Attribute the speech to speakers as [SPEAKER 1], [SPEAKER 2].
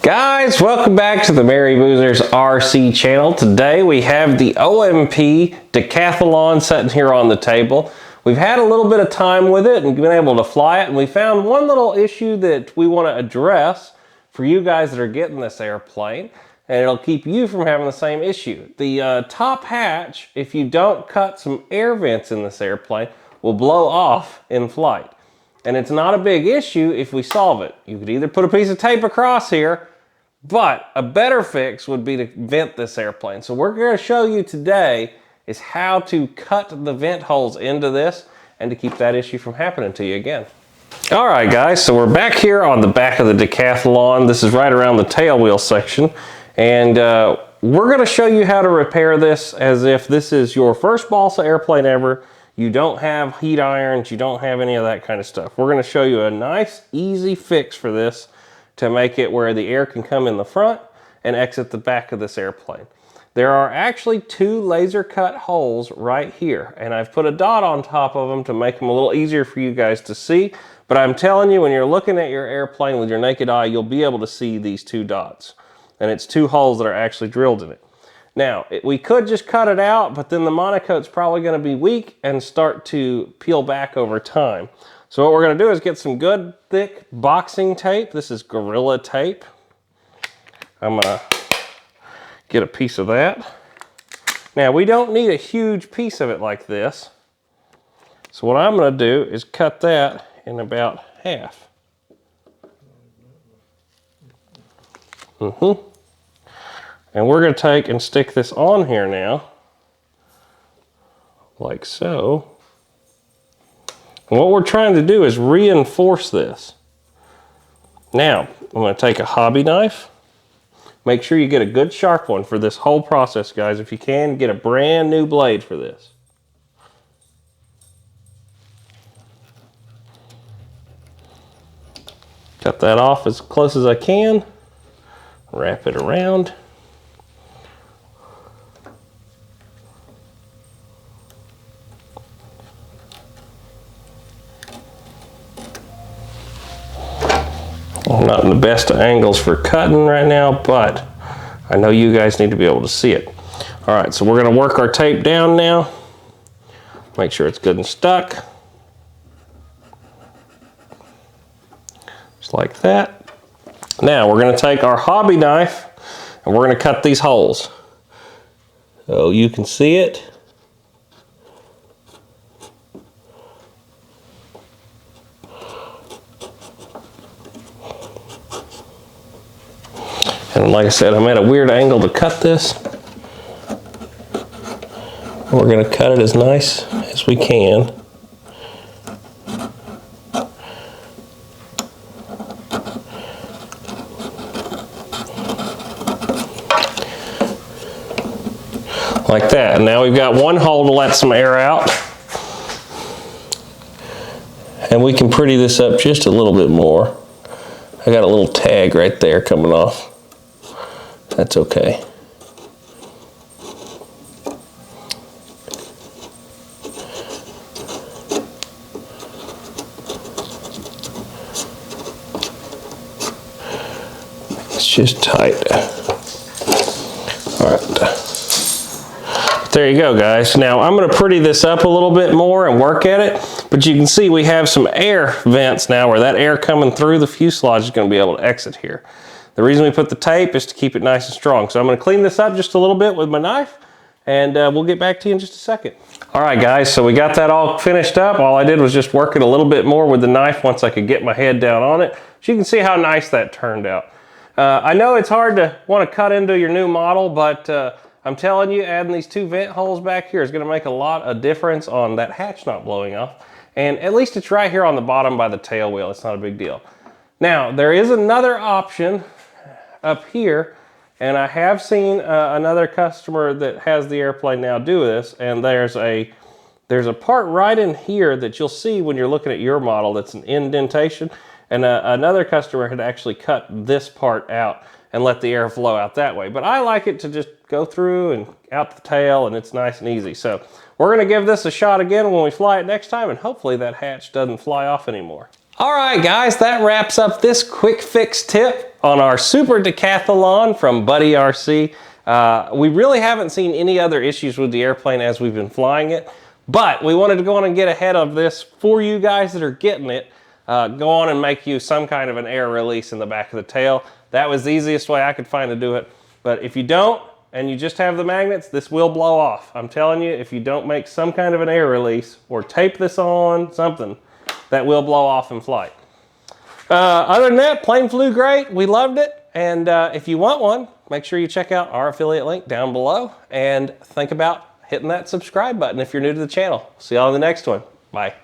[SPEAKER 1] Guys, welcome back to the Merry Boozers RC channel. Today we have the OMP Decathlon sitting here on the table. We've had a little bit of time with it and been able to fly it, and we found one little issue that we want to address for you guys that are getting this airplane, and it'll keep you from having the same issue. The top hatch, if you don't cut some air vents in this airplane, will blow off in flight. And it's not a big issue if we solve it. You could either put a piece of tape across here, but a better fix would be to vent this airplane. So we're going to show you today is how to cut the vent holes into this and to keep that issue from happening to you again. All right, guys, so we're back here on the back of the Decathlon. This is right around the tail wheel section. And we're going to show you how to repair this as if this is your first balsa airplane ever. You don't have heat irons, you don't have any of that kind of stuff. We're going to show you a nice, easy fix for this to make it where the air can come in the front and exit the back of this airplane. There are actually two laser cut holes right here, and I've put a dot on top of them to make them a little easier for you guys to see. But I'm telling you, when you're looking at your airplane with your naked eye, you'll be able to see these two dots. And it's two holes that are actually drilled in it. Now, we could just cut it out, but then the monocoat's probably going to be weak and start to peel back over time. So what we're going to do is get some good, thick boxing tape. This is Gorilla tape. I'm going to get a piece of that. Now, we don't need a huge piece of it like this. So what I'm going to do is cut that in about half. And we're going to take and stick this on here now, like so. And what we're trying to do is reinforce this. Now, I'm going to take a hobby knife. Make sure you get a good sharp one for this whole process, guys. If you can, get a brand new blade for this. Cut that off as close as I can. Wrap it around. I'm not in the best of angles for cutting right now, but I know you guys need to be able to see it. All right, so we're going to work our tape down now. Make sure it's good and stuck. Just like that. Now we're going to take our hobby knife and we're going to cut these holes. So you can see it. And like I said, I'm at a weird angle to cut this. We're going to cut it as nice as we can. Like that. And now we've got one hole to let some air out. And we can pretty this up just a little bit more. I got a little tag right there coming off. That's okay. It's just tight. All right. There you go, guys. Now I'm going to pretty this up a little bit more and work at it, but you can see we have some air vents now where that air coming through the fuselage is going to be able to exit here. The reason we put the tape is to keep it nice and strong. So I'm going to clean this up just a little bit with my knife, and we'll get back to you in just a second. All right, guys, so we got that all finished up. All I did was just work it a little bit more with the knife once I could get my head down on it. So you can see how nice that turned out. I know it's hard to want to cut into your new model, but I'm telling you, adding these two vent holes back here is going to make a lot of difference on that hatch not blowing off. And at least it's right here on the bottom by the tail wheel. It's not a big deal. Now, there is another option up here, and I have seen another customer that has the airplane now do this, and there's a part right in here that you'll see when you're looking at your model that's an indentation, and another customer had actually cut this part out and let the air flow out that way. But I like it to just go through and out the tail, and it's nice and easy. So we're going to give this a shot again when we fly it next time, and hopefully that hatch doesn't fly off anymore. All right, guys, that wraps up this quick fix tip on our Super Decathlon from Buddy RC. We really haven't seen any other issues with the airplane as we've been flying it, but we wanted to go on and get ahead of this for you guys that are getting it. Go on and make you some kind of an air release in the back of the tail. That was the easiest way I could find to do it. But if you don't, and you just have the magnets, this will blow off. I'm telling you, if you don't make some kind of an air release or tape this on, something, that will blow off in flight. Other than that, plane flew great. We loved it. And if you want one, make sure you check out our affiliate link down below and think about hitting that subscribe button if you're new to the channel. See you all in the next one. Bye.